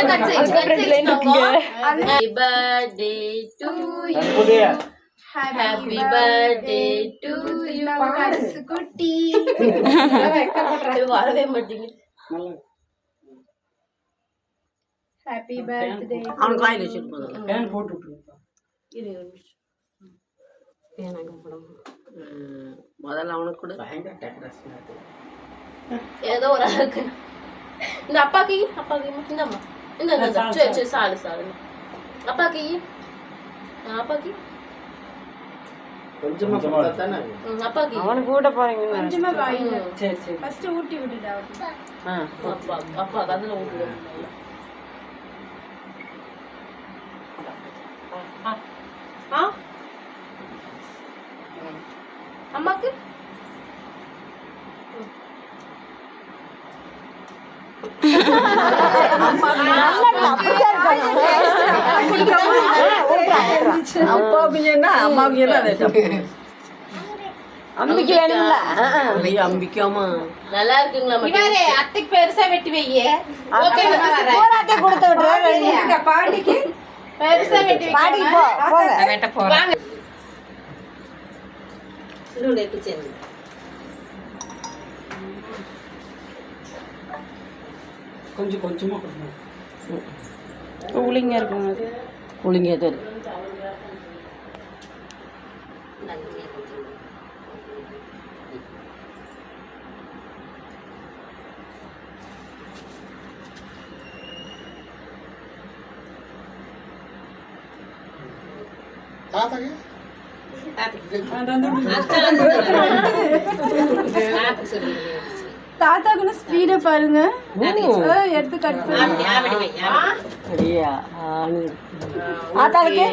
Happy birthday to you. Happy birthday to you. குட்டி வரவே மாட்டீங்க. Happy birthday. அவன் காய் வச்சிட்டு போங்க. பேன் போட்டு விட்டுருப்பா. இரு ஒரு நிமிஷம். பேன் அங்க போடுங்க. முதல்ல அவனுக்கு கொடு. பயங்கர டெக்ரஸ் நாது. ஏதோ ஒரு அழகு. இந்த அப்பாக்கு இந்தம்மா. இந்த சே சாலு. அப்பாக்கு அப்பாக்கு கொஞ்சமா கொடுத்தானே. அப்பாக்கு அவனுக்கு கூட பாருங்க. கொஞ்சமா வாயில. சரி. ஃபர்ஸ்ட் ஊட்டி விடுடா. அப்பா கண்ணல ஊட்டி. அம்மாக்கு அம்பிக்காமா நல்லா இருக்குங்களா? அத்தைக்கு பெருசா வெட்டி வையே. கொடுத்து விட்டு பாட்டிக்கு பெருசா வெட்டி வெட்ட போறாங்க. கொஞ்சம் கொஞ்சமா ஊளிங்க இருக்குங்க. ஊளிங்க தான் தாத்தாக்கு ஸ்பீட பாருங்க. எடுத்து கட் பண்ணி தாத்தாக்கு